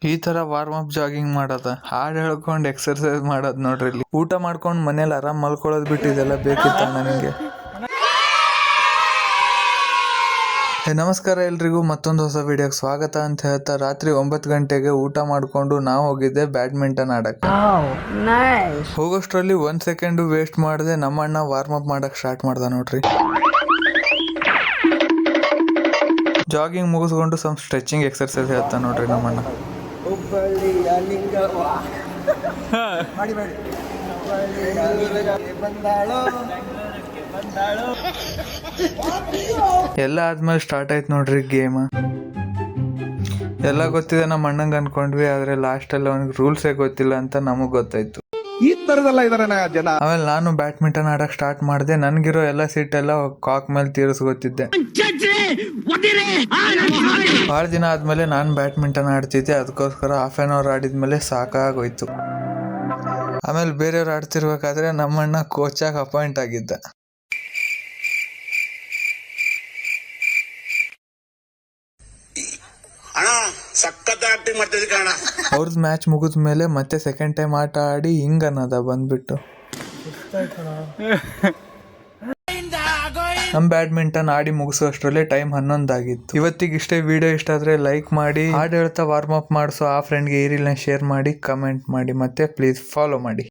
ಈ ತರ warm up jogging ಮಾಡೋದ, ಹಾಡ್ ಹೇಳ್ಕೊಂಡ್ ಎಕ್ಸರ್ಸೈಸ್ ಮಾಡೋದ್ ನೋಡ್ರಿ ಇಲ್ಲಿ. ಊಟ ಮಾಡ್ಕೊಂಡ್ ಮನೇಲಿ ಆರಾಮ್ ಮಲ್ಕೊಳ್ಳೋದ್ ಬಿಟ್ಟು ಇದೆಲ್ಲ ಬೇಕಿತ್ತಣ್ಣ ನಿಂಗೆ. ನಮಸ್ಕಾರ ಎಲ್ರಿಗೂ, ಮತ್ತೊಂದು ಹೊಸ ವಿಡಿಯೋಗೆ ಸ್ವಾಗತ ಅಂತ ಹೇಳ್ತಾ ರಾತ್ರಿ 9 ಗಂಟೆಗೆ ಊಟ ಮಾಡ್ಕೊಂಡು ನಾವು ಹೋಗಿದ್ದೆ ಬ್ಯಾಡ್ಮಿಂಟನ್ ಆಡಕ್ಕೆ. ಹೋಗೋಷ್ಟ್ರಲ್ಲಿ 1 ಸೆಕೆಂಡ್ ವೇಸ್ಟ್ ಮಾಡದೆ ನಮ್ಮಣ್ಣ ವಾರ್ಮ್ ಅಪ್ ಮಾಡಕ್ ಸ್ಟಾರ್ಟ್ ಮಾಡ್ದ ನೋಡ್ರಿ. ಜಾಗಿಂಗ್ ಮುಗಿಸ್ಕೊಂಡು ಸ್ವಲ್ಪ ಸ್ಟ್ರೆಚಿಂಗ್ ಎಕ್ಸರ್ಸೈಸ್ ಹೇಳ್ತಾ ನೋಡ್ರಿ ನಮ್ಮಣ್ಣ. ಎಲ್ಲ ಆದ್ಮೇಲೆ ಸ್ಟಾರ್ಟ್ ಆಯ್ತು ನೋಡ್ರಿ ಗೇಮ್. ಎಲ್ಲ ಗೊತ್ತಿದೆ ನಮ್ಮ ಅಣ್ಣಂಗೆ ಅನ್ಕೊಂಡ್ವಿ, ಆದ್ರೆ ಲಾಸ್ಟ್ ಅಲ್ಲಿ ಅವನಿಗೆ ರೂಲ್ಸೇ ಗೊತ್ತಿಲ್ಲ ಅಂತ ನಮಗ್ ಗೊತ್ತಾಯ್ತು. ಈ ತರದೆಲ್ಲ ಇದಾರೆ ಜನ. ಆಮೇಲೆ ನಾನು ಬ್ಯಾಡ್ಮಿಂಟನ್ ಆಡಕ್ ಸ್ಟಾರ್ಟ್ ಮಾಡಿದೆ. ನನ್ಗಿರೋ ಎಲ್ಲ ಸೀಟ್ ಎಲ್ಲ ಕಾಕ್ ಮೇಲೆ ತೀರಿಸ್ಕೊತಿದ್ದೆ. ಭಾಳ ದಿನ ಆದ್ಮೇಲೆ ನಾನು ಬ್ಯಾಡ್ಮಿಂಟನ್ ಆಡ್ತಿದ್ದೆ, ಅದಕ್ಕೋಸ್ಕರ ಹಾಫ್ ಆನ್ ಅವರ್ ಆಡಿದ್ಮೇಲೆ ಸಾಕಾಗೋಯ್ತು. ಆಮೇಲೆ ಬೇರೆಯವ್ರು ಆಡ್ತಿರ್ಬೇಕಾದ್ರೆ ನಮ್ಮಣ್ಣ ಕೋಚಾಗಿ ಅಪಾಯಿಂಟ್ ಆಗಿದ್ದ. ಅವ್ರದ್ದು ಮ್ಯಾಚ್ ಮುಗಿದ್ಮೇಲೆ ಮತ್ತೆ ಸೆಕೆಂಡ್ ಟೈಮ್ ಆಟ ಆಡಿ ಹಿಂಗ ಅನ್ನೋದ ಬಂದ್ಬಿಟ್ಟು. ನಮ್ ಬ್ಯಾಡ್ಮಿಂಟನ್ ಆಡಿ ಮುಗಿಸೋಷ್ಟ್ರಲ್ಲೇ ಟೈಮ್ 11 ಆಗಿತ್ತು. ಇವತ್ತಿಗೆ ಇಷ್ಟೇ. ವಿಡಿಯೋ ಇಷ್ಟ ಆದ್ರೆ ಲೈಕ್ ಮಾಡಿ, ಹಾಡು ಹೇಳ್ತಾ ವಾರ್ಮ್ ಅಪ್ ಮಾಡಿಸೋ ಆ ಫ್ರೆಂಡ್ಗೆ ಈ ರೀಲ್ನ ಶೇರ್ ಮಾಡಿ, ಕಮೆಂಟ್ ಮಾಡಿ, ಮತ್ತೆ ಪ್ಲೀಸ್ ಫಾಲೋ ಮಾಡಿ.